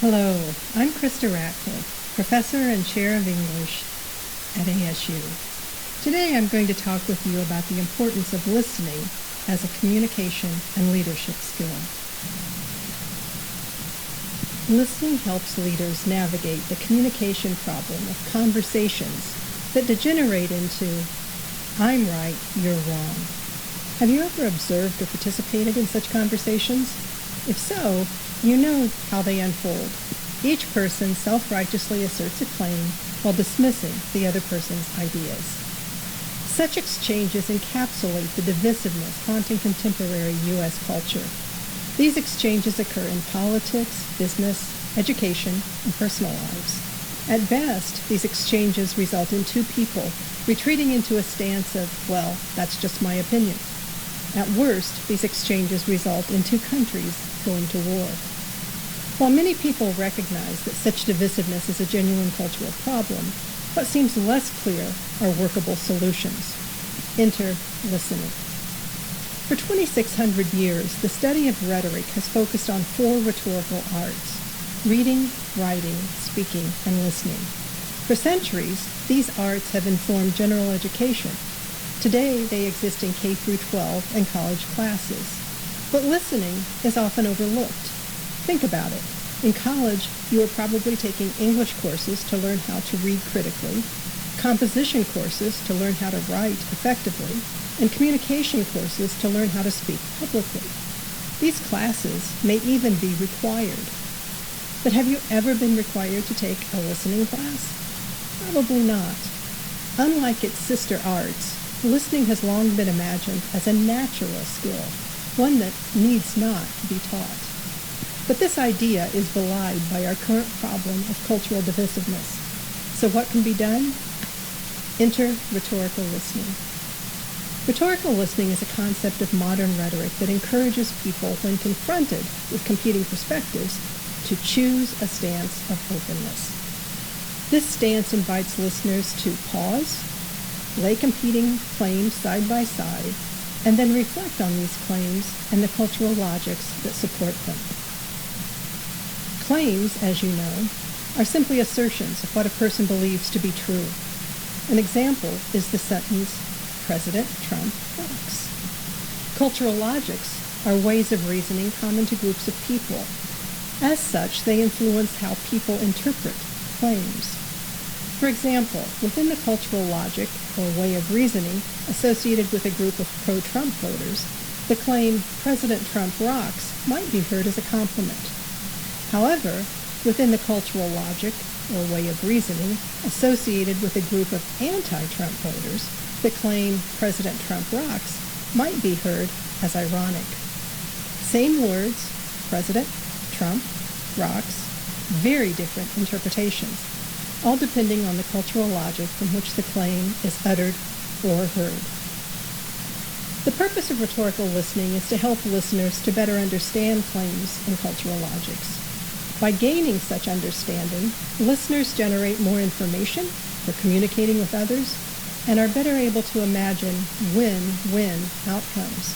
Hello, I'm Krista Ratcliffe, Professor and Chair of English at ASU. Today I'm going to talk with you about the importance of listening as a communication and leadership skill. Listening helps leaders navigate the communication problem of conversations that degenerate into, I'm right, you're wrong. Have you ever observed or participated in such conversations? If so, you know how they unfold. Each person self-righteously asserts a claim while dismissing the other person's ideas. Such exchanges encapsulate the divisiveness haunting contemporary U.S. culture. These exchanges occur in politics, business, education, and personal lives. At best, these exchanges result in two people retreating into a stance of, well, that's just my opinion. At worst, these exchanges result in two countries going to war. While many people recognize that such divisiveness is a genuine cultural problem, what seems less clear are workable solutions. Enter listening. For 2,600 years, the study of rhetoric has focused on four rhetorical arts: reading, writing, speaking, and listening. For centuries, these arts have informed general education. Today, they exist in K through 12 and college classes. But listening is often overlooked. Think about it. In college, you are probably taking English courses to learn how to read critically, composition courses to learn how to write effectively, and communication courses to learn how to speak publicly. These classes may even be required. But have you ever been required to take a listening class? Probably not. Unlike its sister arts, listening has long been imagined as a natural skill, one that needs not be taught. But this idea is belied by our current problem of cultural divisiveness. So what can be done? Enter rhetorical listening. Rhetorical listening is a concept of modern rhetoric that encourages people, when confronted with competing perspectives, to choose a stance of openness. This stance invites listeners to pause, lay competing claims side by side, and then reflect on these claims and the cultural logics that support them. Claims, as you know, are simply assertions of what a person believes to be true. An example is the sentence, President Trump rocks. Cultural logics are ways of reasoning common to groups of people. As such, they influence how people interpret claims. For example, within the cultural logic or way of reasoning associated with a group of pro-Trump voters, the claim, President Trump rocks, might be heard as a compliment. However, within the cultural logic or way of reasoning associated with a group of anti-Trump voters, the claim, President Trump rocks, might be heard as ironic. Same words, President Trump rocks, very different interpretations, all depending on the cultural logic from which the claim is uttered or heard. The purpose of rhetorical listening is to help listeners to better understand claims and cultural logics. By gaining such understanding, listeners generate more information for communicating with others and are better able to imagine win-win outcomes.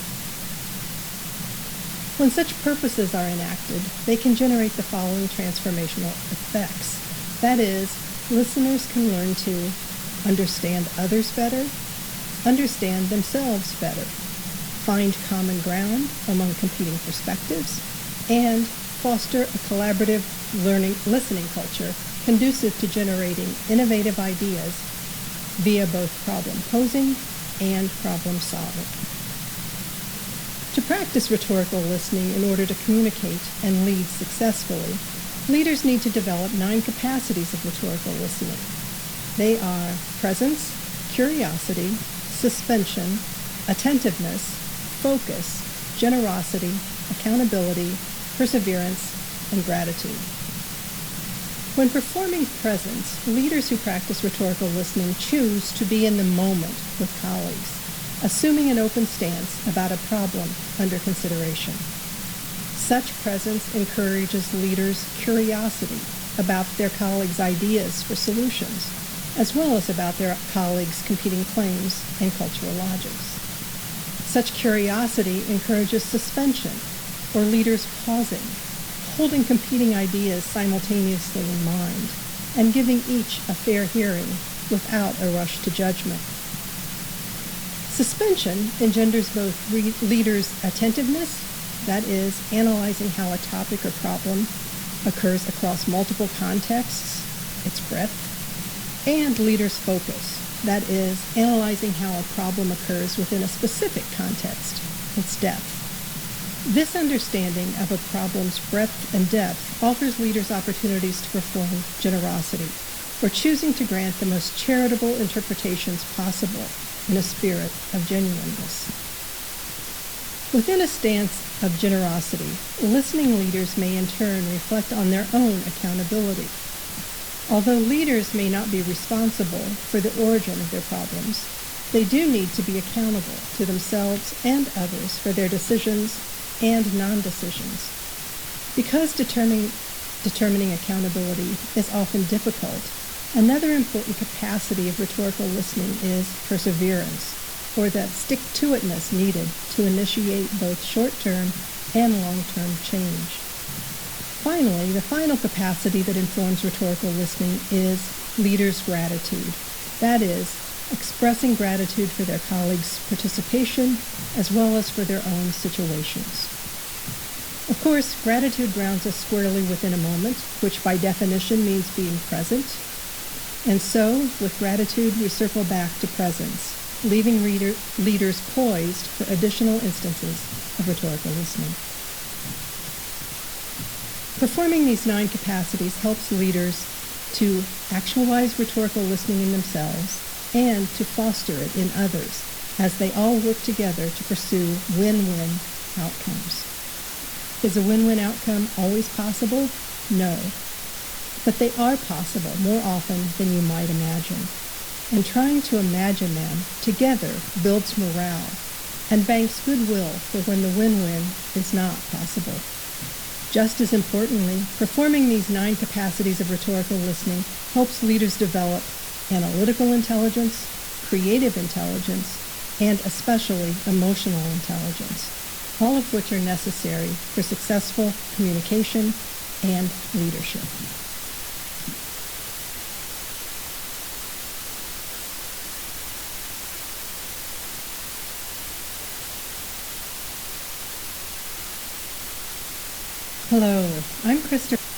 When such purposes are enacted, they can generate the following transformational effects. That is, listeners can learn to understand others better, understand themselves better, find common ground among competing perspectives, and foster a collaborative listening culture conducive to generating innovative ideas via both problem posing and problem solving. To practice rhetorical listening in order to communicate and lead successfully, leaders need to develop 9 capacities of rhetorical listening. They are presence, curiosity, suspension, attentiveness, focus, generosity, accountability, perseverance, and gratitude. When performing presence, leaders who practice rhetorical listening choose to be in the moment with colleagues, assuming an open stance about a problem under consideration. Such presence encourages leaders' curiosity about their colleagues' ideas for solutions, as well as about their colleagues' competing claims and cultural logics. Such curiosity encourages suspension, or leaders pausing, holding competing ideas simultaneously in mind, and giving each a fair hearing without a rush to judgment. Suspension engenders both leaders' attentiveness, that is, analyzing how a topic or problem occurs across multiple contexts, its breadth, and leaders' focus, that is, analyzing how a problem occurs within a specific context, its depth. This understanding of a problem's breadth and depth offers leaders opportunities to perform generosity, or choosing to grant the most charitable interpretations possible in a spirit of genuineness. Within a stance of generosity, listening leaders may in turn reflect on their own accountability. Although leaders may not be responsible for the origin of their problems, they do need to be accountable to themselves and others for their decisions and non-decisions. Because determining accountability is often difficult, another important capacity of rhetorical listening is perseverance, or the stick-to-itness needed to initiate both short-term and long-term change. Finally, the final capacity that informs rhetorical listening is leaders' gratitude. That is, expressing gratitude for their colleagues' participation as well as for their own situations. Of course, gratitude grounds us squarely within a moment, which by definition means being present. And so, with gratitude, we circle back to presence, leaving leaders poised for additional instances of rhetorical listening. Performing these 9 capacities helps leaders to actualize rhetorical listening in themselves and to foster it in others as they all work together to pursue win-win outcomes. Is a win-win outcome always possible? No. But they are possible more often than you might imagine. And trying to imagine them together builds morale and banks goodwill for when the win-win is not possible. Just as importantly, performing these 9 capacities of rhetorical listening helps leaders develop analytical intelligence, creative intelligence, and especially emotional intelligence, all of which are necessary for successful communication and leadership. Hello, I'm Krista.